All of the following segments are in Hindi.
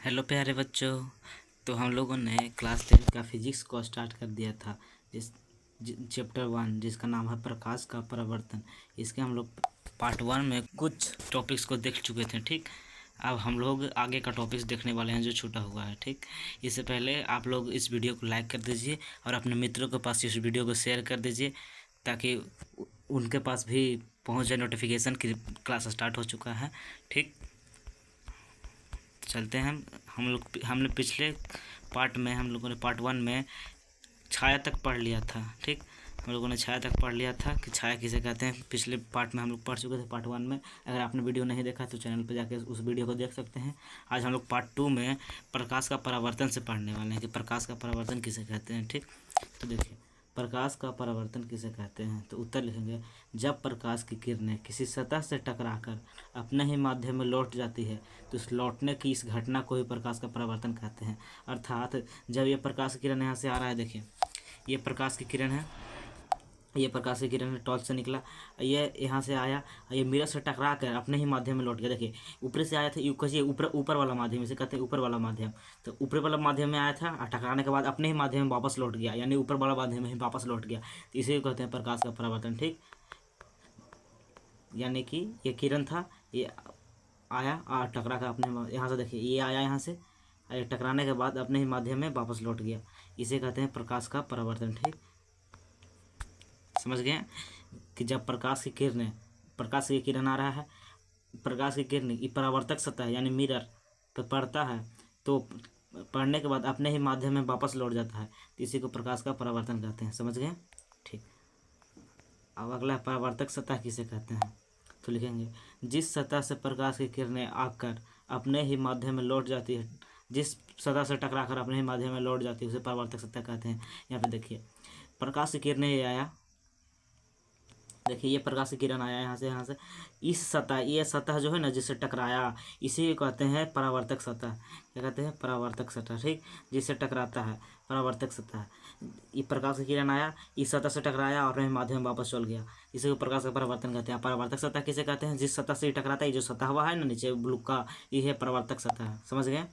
हेलो प्यारे बच्चों। तो हम लोगों ने क्लास 10 का फिजिक्स को स्टार्ट कर दिया था। जिस चैप्टर 1 जिसका नाम है प्रकाश का परावर्तन। इसके हम लोग पार्ट 1 में कुछ टॉपिक्स को देख चुके थे। ठीक, अब हम लोग आगे का टॉपिक्स देखने वाले हैं जो छूटा हुआ है। ठीक, इससे पहले आप लोग इस वीडियो को लाइक कर दीजिए और अपने मित्रों के पास इस वीडियो को शेयर कर दीजिए ताकि उनके पास भी पहुंच जाए नोटिफिकेशन की क्लास स्टार्ट हो चुका है। ठीक, चलते हैं। हमने पिछले पार्ट में हम लोगों ने पार्ट 1 में छाया तक पढ़ लिया था। ठीक, हम लोगों ने छाया तक पढ़ लिया था कि छाया किसे कहते हैं। पिछले पार्ट में हम लोग पढ़ चुके थे पार्ट 1 में। अगर आपने वीडियो नहीं देखा तो चैनल पर जाकर उस वीडियो को देख सकते हैं। आज हम लोग पार्ट 2 में प्रकाश का परावर्तन से पढ़ने वाले हैं कि प्रकाश का परावर्तन किसे कहते हैं। ठीक, तो देखिए, प्रकाश का परावर्तन किसे कहते हैं। तो उत्तर लिखेंगे, जब प्रकाश की किरणें किसी सतह से टकराकर अपने ही माध्यम में लौट जाती है तो इस लौटने की इस घटना को ही प्रकाश का परावर्तन कहते हैं। अर्थात जब ये प्रकाश की किरण यहाँ से आ रहा है, देखिए ये प्रकाश की किरण है, ये प्रकाश की किरण टॉर्च से निकला, ये यहाँ से आया, ये मिरर से टकरा कर अपने ही माध्यम में लौट गया। देखिए ऊपर से आया था, यू कहिए ऊपर वाला माध्यम, इसे कहते हैं ऊपर वाला माध्यम। तो ऊपर वाला माध्यम में आया था और टकराने के बाद अपने ही माध्यम में वापस लौट गया, यानी ऊपर वाला माध्यम में ही वापस लौट गया। तो इसे कहते हैं प्रकाश का परावर्तन। ठीक, यानी कि ये किरण था, ये आया और टकरा कर अपने यहाँ से, देखिए ये आया यहाँ से, टकराने के बाद अपने ही माध्यम में वापस लौट गया। इसे कहते हैं प्रकाश का परावर्तन। ठीक, समझ गए कि जब प्रकाश की किरण आ रहा है, प्रकाश की किरण ये परावर्तक सतह यानी मिरर पर पड़ता है तो पढ़ने के बाद अपने ही माध्यम में वापस लौट जाता है, तो इसी को प्रकाश का परावर्तन कहते हैं। समझ गए। ठीक, अब अगला परावर्तक सतह किसे कहते हैं। तो लिखेंगे, जिस सतह से प्रकाश की किरणें आकर अपने ही माध्यम में लौट जाती है, जिस सतह से टकराकर अपने ही माध्यम में लौट जाती है उसे परावर्तक सतह कहते हैं। यहाँ पे देखिए प्रकाश की किरणें, ये आया, देखिए ये प्रकाश की किरण आया यहाँ से इस सतह, ये सतह जो है ना जिससे टकराया, इसे कहते हैं परावर्तक सतह। क्या कहते हैं? परावर्तक सतह। ठीक, जिससे टकराता है, परावर्तक सतह। ये प्रकाश की किरण आया, इस सतह से टकराया और वही माध्यम में वापस चल गया, इसे प्रकाश का परावर्तन कहते हैं। परावर्तक सतह किसे कहते हैं? जिस सतह से टकराता है, ये जो सतह हुआ है ना नीचे ब्लू का, ये है परावर्तक सतह। समझ गए।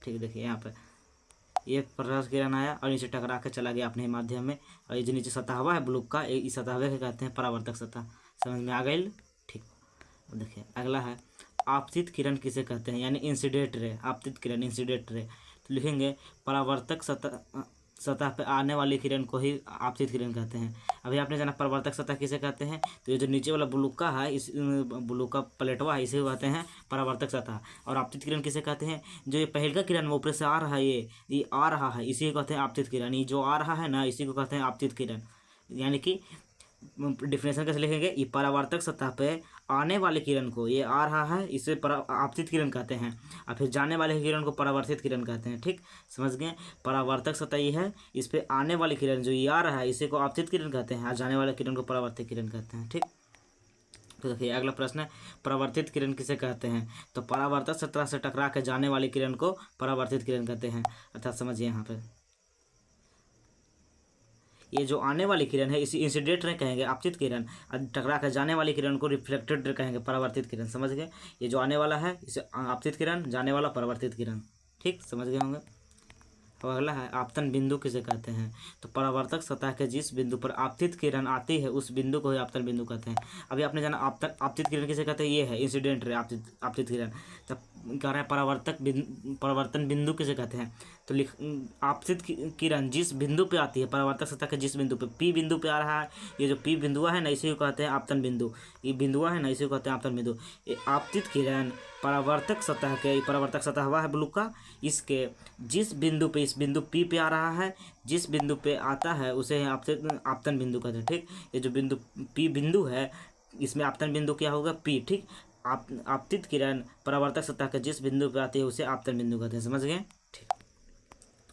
ठीक, देखिए यहाँ पर ये प्रकाश किरण आया और नीचे टकरा के चला गया अपने माध्यम में, और ये जो नीचे सतह हुआ है ब्लू का, इस सतह के कहते हैं परावर्तक सतह। समझ में आ गई। ठीक, देखिए अगला है आपतित किरण किसे कहते हैं, यानी इंसिडेंट रे। आपतित किरण, इंसिडेंट रे। तो लिखेंगे परावर्तक सतह पे आने वाली किरण को ही आपतित किरण कहते हैं। अभी आपने जाना परावर्तक सतह किसे कहते हैं, तो ये जो नीचे वाला ब्लूका है, इस ब्लूका प्लेटवा है, इसे कहते हैं परावर्तक सतह। और आपतित किरण किसे कहते हैं? जो ये पहले का किरण ऊपर से आ रहा है, ये आ रहा है, इसी को कहते हैं आपतित किरण। ये जो आ रहा है ना, इसी को कहते हैं आपतित किरण। यानी कि डिफिनेशन कैसे लिखेंगे, ये परावर्तक सतह पे आने वाले किरण को, ये आ रहा है, इसे आपतित किरण कहते हैं, और फिर जाने वाले किरण को परावर्तित किरण कहते हैं। ठीक, समझ गए। परावर्तक सतह ये है, इस पे आने वाली किरण जो ये आ रहा है, इसे को आपतित किरण कहते हैं, और जाने वाले किरण को परावर्तित किरण कहते हैं। ठीक, तो देखिए अगला प्रश्न है, परावर्तित किरण किसे कहते हैं। तो परावर्तक सतह से टकरा के जाने वाली किरण को परावर्तित किरण कहते हैं। अर्थात समझिए यहाँ पे ये जो आने वाली किरण है इसी इंसिडेंट रे कहेंगे आपतित किरण, और टकरा कर जाने वाली किरण को रिफ्लेक्टेड रे कहेंगे परावर्तित किरण। समझ गए। ये जो आने वाला है इसे आपतित किरण, जाने वाला परावर्तित किरण। ठीक, समझ गए होंगे। अब अगला है आपतन बिंदु किसे कहते हैं। तो परावर्तक सतह के जिस बिंदु पर आपतित किरण आती है उस बिंदु को ही आपतन बिंदु कहते हैं। अभी आपने जाना आपतित किरण किसे कहते हैं, ये है इंसिडेंट रे आपतित किरण। तब कह रहा है परावर्तन बिंदु किसे कहते हैं। तो आपतित किरण जिस बिंदु पे आती है, परावर्तक सतह के जिस बिंदु पे, पी बिंदु पे आ रहा है, ये जो पी बिंदुआ है ना इसी को कहते हैं आपतन बिंदु। ये बिंदुआ है ना इसी को कहते हैं आपतन बिंदु। ये आपतित किरण परावर्तक सतह हुआ है ब्लू का, इसके जिस बिंदु पे, इस बिंदु पी पे आ रहा है, जिस बिंदु पे आता है उसे आपतन बिंदु कहते हैं। ठीक, ये जो बिंदु पी बिंदु है इसमें आपतन बिंदु क्या होगा, पी। ठीक, आपतित किरण परावर्तक सतह के जिस बिंदु पे आती है उसे आपतन बिंदु कहते हैं। समझ गए। ठीक,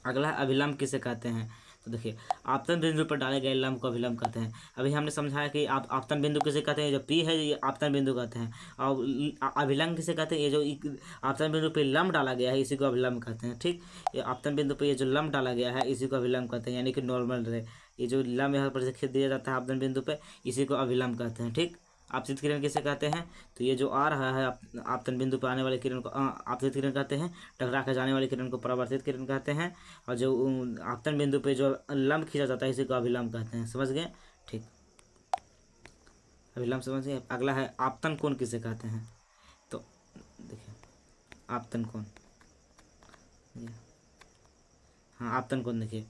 अगला अभिलंब किसे कहते हैं। तो देखिए आपतन बिंदु पर डाले गए लंब को अभिलंब कहते हैं। अभी हमने समझाया कि आप आपतन बिंदु किसे कहते हैं, जो पी है ये आपतन बिंदु कहते हैं। और अभिलंब किसे कहते हैं, ये जो आपतन बिंदु पे लंब डाला गया है इसी को अभिलंब कहते हैं। ठीक, ये आपतन बिंदु पे ये जो लंब डाला गया है इसी को अभिलंब कहते हैं, यानी कि नॉर्मल रे। ये जो लंब यहाँ पर दिया जाता है आपतन बिंदु पे, इसी को अभिलंब कहते हैं। ठीक, आपतित किरण किसे कहते हैं? तो ये जो आ रहा है आपतन बिंदु पर आने वाले किरण को आपतित किरण कहते हैं, टकरा के जाने वाले किरण को परावर्तित किरण कहते हैं, और जो आपतन बिंदु पे जो लंब खींचा जाता है इसी को अभिलंब कहते हैं। समझ गए? ठीक, अभिलंब समझ गए। अगला है आपतन कोण किसे कहते हैं? तो देखिए आपतन कोण, हाँ आपतन कोण देखिए,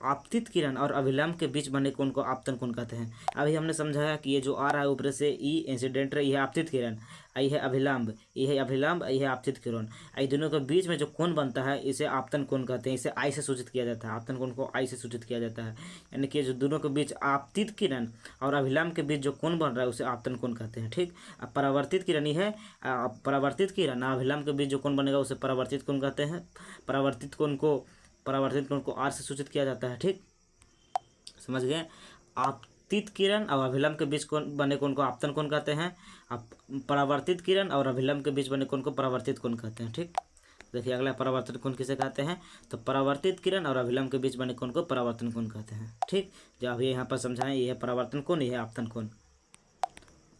आपतित किरण और अभिलंब के बीच बने कोण को आपतन कोण कहते हैं। अभी हमने समझाया कि ये जो आ रहा है ऊपर से ई इंसिडेंट है, यह आपतित किरण, ये है अभिलंब, ये है अभिलंब, ये है आपतित किरण। ये दोनों के बीच में जो कोण बनता है इसे आपतन कोण कहते हैं। इसे आई से सूचित किया जाता है, आपतन कोण को आई से सूचित किया जाता है। यानी कि जो दोनों के बीच आपतित किरण और अभिलंब के बीच जो कोण बन रहा है उसे आपतन कोण कहते हैं। ठीक, अब परावर्तित किरण ही है, परावर्तित किरण और अभिलंब के बीच जो कोण बनेगा उसे परावर्तित कोण कहते हैं। परावर्तित कोण को आर से सूचित किया जाता है। ठीक, समझ गए? आपतित किरण और अभिलंब के बीच बने कोण को आपतन कोण कहते हैं। परावर्तित किरण और अभिलंब के बीच बने कोण को परावर्तित कोण कहते हैं। ठीक, देखिए अगला परावर्तित कोण किसे कहते हैं? तो परावर्तित किरण और अभिलंब के बीच बने कोण को परावर्तन कोण कहते हैं। ठीक, जो अभी यहाँ पर समझाएं, ये है परावर्तन कोण, ये है आपतन कोण।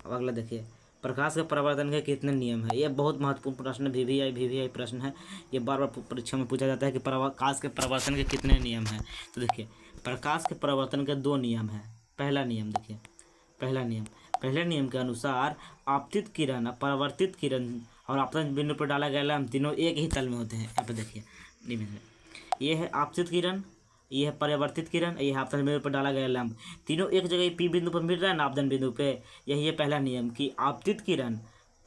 अब अगला देखिए, प्रकाश के परावर्तन के कितने नियम है? ये बहुत महत्वपूर्ण प्रश्न, वीवीआई प्रश्न है। ये बार बार परीक्षा में पूछा जाता है कि प्रकाश के परावर्तन के कितने नियम हैं। तो देखिए प्रकाश के परावर्तन के 2 नियम हैं। पहला नियम देखिए, पहले नियम के अनुसार आपतित किरण, परावर्तित किरण और आपतन बिंदु पर डाला गया लंब तीनों एक ही तल में होते हैं। यहाँ पे देखिए नियम है, ये है आपतित किरण, ये है परावर्तित किरण, ये आपतन बिंदु पर डाला गया लंब, तीनों एक जगह पी बिंदु पर मिल रहा है ना आपतन बिंदु पे। यही है पहला नियम कि आपतित किरण,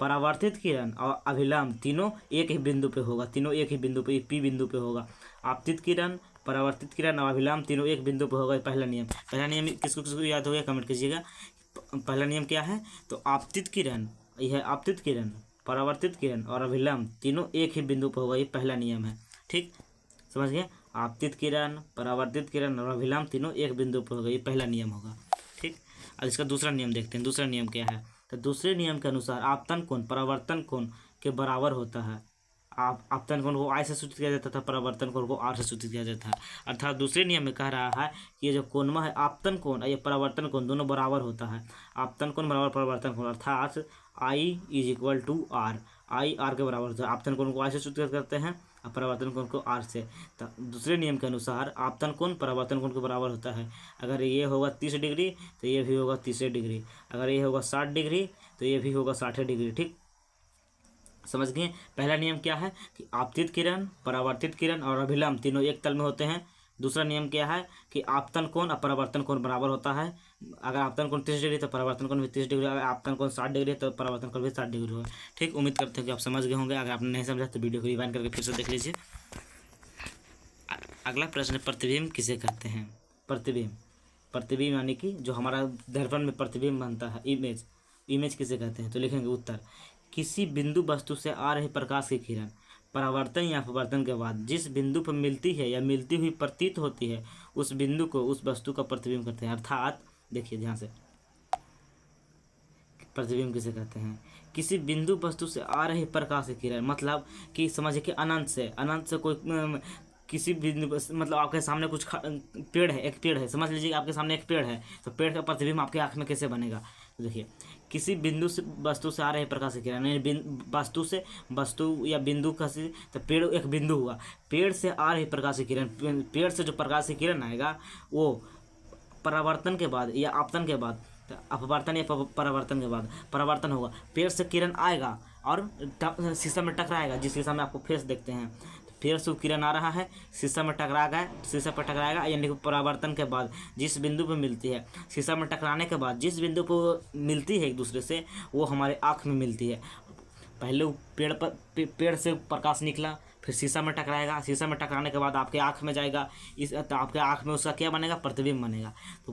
परावर्तित किरण और अभिलंब तीनों एक ही बिंदु पे होगा, तीनों एक ही बिंदु पे पी बिंदु पे होगा। आपतित किरण, परावर्तित किरण और अभिलंब तीनों एक बिंदु पे होगा। पहला नियम किसको किसको याद हो गया कमेंट कीजिएगा। पहला नियम क्या है? तो आपतित किरण, यह है आपतित किरण, परावर्तित किरण और अभिलंब तीनों एक ही बिंदु पर होगा, ये पहला नियम है। ठीक, समझ गए? आपतित किरण, परावर्तित किरण और अभिलंब तीनों एक बिंदु पर होगा, ये पहला नियम होगा। ठीक, अब इसका दूसरा नियम देखते हैं। दूसरा नियम क्या है? तो दूसरे नियम के अनुसार आपतन कोण परावर्तन कोण के बराबर होता है। आपतन कोण को आई से सूचित किया जाता था, परावर्तन कोण को आर से सूचित किया जाता है। अर्थात दूसरे नियम में कह रहा है कि ये जो कोणमा है आपतन कोण, ये परावर्तन कोण दोनों बराबर होता है। आपतन कोण बराबर परावर्तन कोण, अर्थात I is equal to R, I R के बराबर होता है। आपतन कोण को आई से सूचित करते हैं और परावर्तन कोण को आर से। तो दूसरे नियम के अनुसार आपतन कोण परावर्तन कोण के बराबर होता है। अगर ये होगा 30 डिग्री तो ये भी होगा 30 डिग्री, अगर ये होगा 60 डिग्री तो ये भी होगा 60 डिग्री। ठीक, समझ गए? पहला नियम क्या है कि आपतित किरण, परावर्तित किरण और अभिलंब तीनों एक तल में होते हैं। दूसरा नियम क्या है कि आपतन कोण और परावर्तन कोण बराबर होता है। अगर आपतन कोण 30 डिग्री तो परावर्तन कोण भी 30 डिग्री, अगर आपतन कोण 60 डिग्री तो परावर्तन कोण भी 60 डिग्री होगा। ठीक, उम्मीद करते हैं कि आप समझ गए होंगे। अगर आपने नहीं समझा तो वीडियो को रिवाइंड करके फिर से देख लीजिए। अगला प्रश्न, प्रतिबिंब किसे कहते हैं? प्रतिबिंब यानी कि जो हमारा दर्पण में प्रतिबिंब बनता है, इमेज किसे कहते हैं? तो लिखेंगे उत्तर, किसी बिंदु वस्तु से आ रही प्रकाश की किरण परावर्तन या अपवर्तन के बाद जिस बिंदु पर मिलती है या मिलती हुई प्रतीत होती है, उस बिंदु को उस वस्तु का प्रतिबिंब कहते हैं। अर्थात देखिए ध्यान से, प्रतिबिंब किसे कहते हैं? किसी बिंदु वस्तु से आ रही प्रकाश की किरण, मतलब कि समझिए कि अनंत से कोई किसी बिंदु, मतलब आपके सामने कुछ पेड़ है, एक पेड़ है, समझ लीजिए आपके सामने एक पेड़ है, तो पेड़ का प्रतिबिंब आपकी आँख में कैसे बनेगा? तो देखिए, किसी बिंदु से वस्तु से आ रही प्रकाश की किरण, वस्तु से वस्तु या बिंदु का से, तो पेड़ एक बिंदु हुआ, पेड़ से आ रही प्रकाश की किरण, पेड़ से जो प्रकाश की किरण आएगा वो परावर्तन के बाद या आपतन के बाद, अपवर्तन या परावर्तन के बाद परावर्तन होगा, पेड़ से किरण आएगा और शीशा में टकराएगा। जिस शीशा में आपको फेस देखते हैं, पेड़ से किरण आ रहा है, शीशा में शीशा पर टकराएगा, यानी कि परावर्तन के बाद जिस बिंदु पर मिलती है, शीशा में टकराने के बाद जिस बिंदु पर मिलती है एक दूसरे से, वो हमारे आँख में मिलती है। पहले पेड़ से प्रकाश निकला, फिर शीशा में टकराएगा, शीशा में टकराने के बाद आपके आँख में जाएगा, तो आपके आँख में उसका क्या बनेगा? प्रतिबिंब बनेगा। तो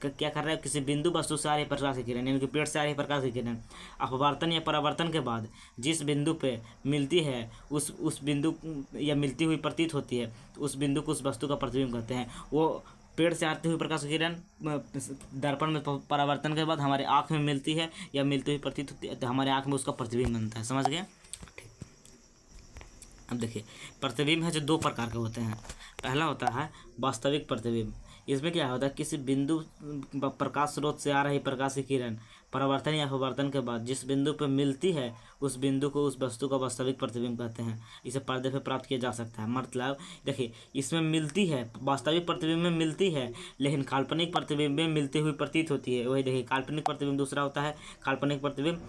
क्या कर रहा है? किसी बिंदु वस्तु से आ रही प्रकाश की किरण, यानी कि पेड़ से आ रही प्रकाश की किरण अपवर्तन या परावर्तन के बाद जिस बिंदु पे मिलती है, उस बिंदु या मिलती हुई प्रतीत होती है, तो उस बिंदु को उस वस्तु का प्रतिबिंब कहते हैं। वो पेड़ से आती हुई प्रकाश की किरण दर्पण में परावर्तन के बाद हमारे आँख में मिलती है या मिलती हुई प्रतीत होती है, तो हमारे आँख में उसका प्रतिबिंब बनता है। समझ गए? अब देखिए, प्रतिबिंब है जो 2 प्रकार के होते हैं। पहला होता है वास्तविक प्रतिबिंब। इसमें क्या होता है? किसी बिंदु प्रकाश स्रोत से आ रही प्रकाश की किरण परावर्तन या अपवर्तन के बाद जिस बिंदु पर मिलती है उस बिंदु को, उस वस्तु का वास्तविक प्रतिबिंब कहते हैं। इसे पर्दे पर प्राप्त किया जा सकता है। मतलब देखिए, इसमें मिलती है, वास्तविक प्रतिबिंब में मिलती है, लेकिन काल्पनिक प्रतिबिंब में मिलती हुई प्रतीत होती है। वही देखिए, काल्पनिक प्रतिबिंब दूसरा होता है, काल्पनिक प्रतिबिंब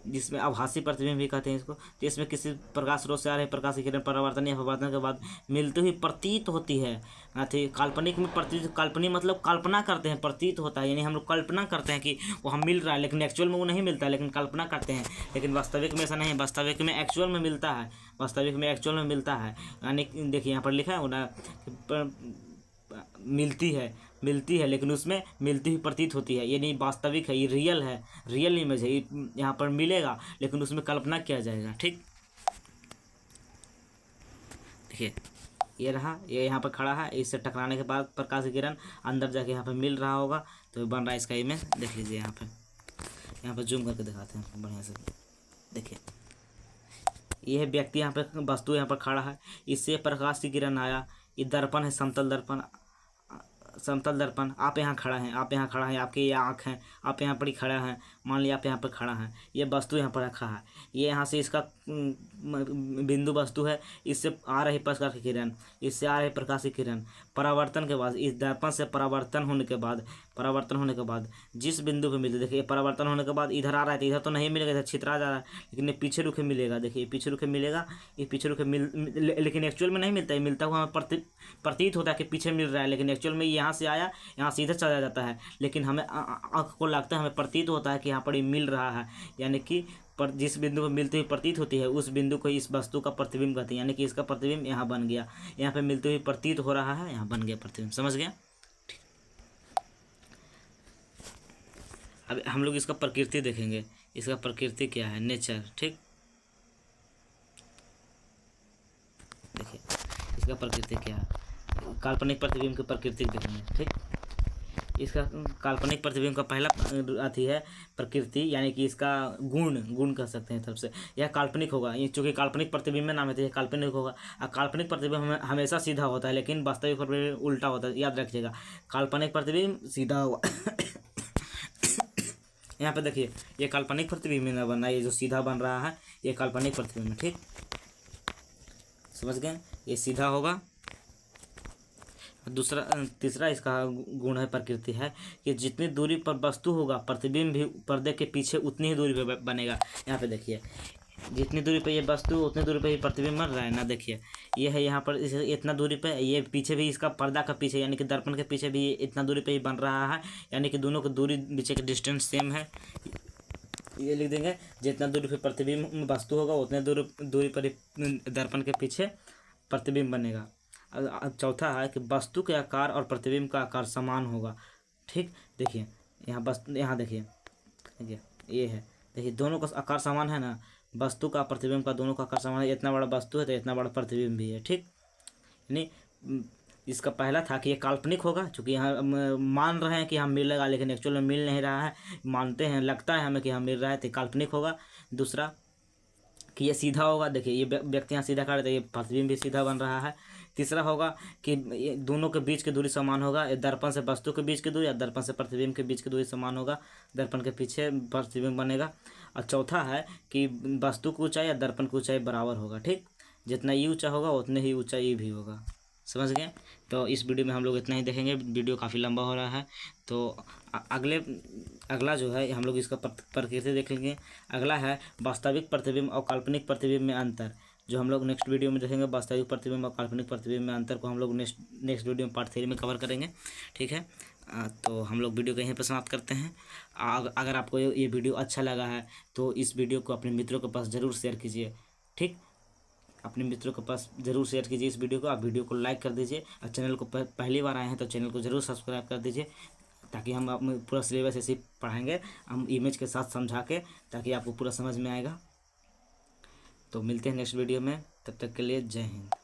जिसमें आभासी प्रतिबिंब भी कहते हैं इसको। तो इसमें किसी प्रकाश स्रोत से आ रहे प्रकाश की किरण परावर्तन या अपवर्तन के बाद मिलती हुई प्रतीत होती है। काल्पनिक में प्रतीत, काल्पनिक मतलब कल्पना करते हैं, प्रतीत होता है, यानी हम लोग कल्पना करते हैं कि वो हम मिल रहा है, लेकिन एक्चुअल में वो नहीं मिलता है, लेकिन कल्पना करते हैं। लेकिन वास्तविक में ऐसा नहीं है, वास्तविक में एक्चुअल में मिलता है, वास्तविक में एक्चुअल में मिलता है। यानी देखिए यहाँ पर लिखा है ना, मिलती है लेकिन उसमें मिलती हुई प्रतीत होती है, यानी वास्तविक है, ये रियल है, रियल इमेज है। यहाँ पर मिलेगा लेकिन उसमें कल्पना किया जाएगा। ठीक, देखिए ये रहा, ये यहाँ पर खड़ा है, इससे टकराने के बाद प्रकाश की किरण अंदर जाके यहाँ पर मिल रहा होगा, तो बन रहा है इसका इमेज। देख लीजिए यहाँ पर जूम करके दिखाते हैं बढ़िया से। देखिए ये है व्यक्ति, यहाँ पर वस्तु यहाँ पर खड़ा है, इससे प्रकाश की किरण आया। ये दर्पण है, समतल दर्पण, समतल दर्पण। आप यहाँ खड़ा हैं, आपके ये आँख हैं, आप यहाँ पर ही खड़ा हैं, मान लिया आप यहाँ पर खड़ा हैं, ये वस्तु यहाँ पर रखा है, ये यहाँ से इसका बिंदु वस्तु है, इससे आ रही प्रकाश की किरण, इससे आ रही प्रकाश की किरण परावर्तन के बाद, इस दर्पण से परावर्तन होने के बाद जिस बिंदु पर मिलती, देखिए परावर्तन होने के बाद इधर आ रहा है, तो इधर तो नहीं मिलेगा, इधर छितरा जा रहा है, लेकिन ये पीछे रुखे मिलेगा। देखिए पीछे रुखे मिलेगा, ये पीछे रुखे लेकिन एक्चुअल में नहीं मिलता है, मिलता हुआ हमें प्रतीत होता है कि पीछे मिल रहा है, लेकिन एक्चुअल में यहाँ से आया, यहाँ सीधे चला जाता है, लेकिन हमें आँख को लगता है, हमें प्रतीत होता है कि यहाँ पर ये मिल रहा है। यानी कि पर जिस बिंदु पर मिलती हुई प्रतीत होती है उस बिंदु को इस वस्तु का प्रतिबिंब कहते हैं। यानी कि इसका प्रतिबिंब यहाँ बन गया, यहाँ पे मिलती हुई प्रतीत हो रहा है, यहाँ बन गया प्रतिबिंब। समझ गया? ठीक, अब हम लोग इसका प्रकृति देखेंगे, इसका प्रकृति क्या है, नेचर। ठीक, देखिए इसका प्रकृति क्या है, काल्पनिक प्रतिबिंब की प्रकृति देखेंगे। ठीक, इसका काल्पनिक प्रतिबिंब का पहला अथी है प्रकृति, यानी कि इसका गुण कह सकते हैं तरफ से। यह काल्पनिक होगा, ये चूँकि काल्पनिक प्रतिबिंब में नाम है तो यह काल्पनिक होगा। और काल्पनिक प्रतिबिंब हमेशा सीधा होता है, लेकिन वास्तविक प्रतिबिंब उल्टा होता है, याद रखिएगा। काल्पनिक प्रतिबिंब सीधा होगा। यहाँ पे देखिए, ये काल्पनिक प्रतिबिंब में ना बन रहा है, ये जो सीधा बन रहा है ये काल्पनिक प्रतिबिंब है। ठीक, समझ गए? ये सीधा होगा। तीसरा इसका गुण है, प्रकृति है, कि जितनी दूरी पर वस्तु होगा प्रतिबिंब भी पर्दे के पीछे उतनी ही दूरी पे बनेगा। यहाँ पे देखिए, जितनी दूरी पे ये वस्तु उतनी दूरी पे ही प्रतिबिंब बन रहा है ना। देखिए ये है यहाँ पर इतना दूरी पे, ये पीछे भी इसका पर्दा का पीछे, यानी कि दर्पण के पीछे भी इतना दूरी पे ही बन रहा है, यानी कि दोनों की दूरी पीछे का डिस्टेंस सेम है। ये लिख देंगे, जितना दूरी पे प्रतिबिंब वस्तु होगा उतने दूरी पर दर्पण के पीछे प्रतिबिंब बनेगा। चौथा है कि वस्तु के आकार और प्रतिबिंब का आकार समान होगा। ठीक, देखिए यहाँ देखिए ये है, देखिए दोनों का आकार समान है ना, वस्तु का प्रतिबिंब का दोनों का आकार समान है। इतना बड़ा वस्तु है तो इतना बड़ा प्रतिबिंब भी है। ठीक, यानी इसका पहला था कि ये काल्पनिक होगा, चूँकि यहाँ मान रहे हैं कि हम मिलेगा, लेकिन एक्चुअल में मिल नहीं रहा है, मानते हैं, लगता है हमें कि हम मिल रहा है, तो काल्पनिक होगा। दूसरा कि ये सीधा होगा, देखिए ये व्यक्ति यहाँ सीधा खड़े थे, ये प्रतिबिंब भी सीधा बन रहा है। तीसरा होगा कि ये दोनों के बीच की दूरी समान होगा, दर्पण से वस्तु के बीच की दूरी या दर्पण से प्रतिबिंब के बीच की दूरी समान होगा, दर्पण के पीछे प्रतिबिंब बनेगा। और चौथा है कि वस्तु की ऊंचाई या दर्पण की ऊंचाई बराबर होगा। ठीक, जितना ये ऊंचा होगा उतने ही ऊंचा ये भी होगा। समझ गए? तो इस वीडियो में हम लोग इतना ही देखेंगे, वीडियो काफ़ी लंबा हो रहा है, तो अगला जो है हम लोग इसका प्रकृति देख लेंगे। अगला है वास्तविक प्रतिबिंब और काल्पनिक प्रतिबिंब में अंतर, जो हम लोग नेक्स्ट वीडियो में देखेंगे। वास्तविक प्रतिबिंब और काल्पनिक प्रतिबिंब में अंतर को हम लोग नेक्स्ट वीडियो में पार्ट 3 में कवर करेंगे। ठीक है, तो हम लोग वीडियो को यहीं पर समाप्त करते हैं। अगर आपको ये वीडियो अच्छा लगा है तो इस वीडियो को अपने मित्रों के पास ज़रूर शेयर कीजिए। ठीक, अपने मित्रों के पास ज़रूर शेयर कीजिए इस वीडियो को। आप वीडियो को लाइक कर दीजिए और चैनल को पहली बार आए हैं तो चैनल को ज़रूर सब्सक्राइब कर दीजिए, ताकि हम पूरा सिलेबस ऐसे पढ़ाएंगे, हम इमेज के साथ समझा के, ताकि आपको पूरा समझ में आएगा। तो मिलते हैं नेक्स्ट वीडियो में, तब तक के लिए जय हिंद।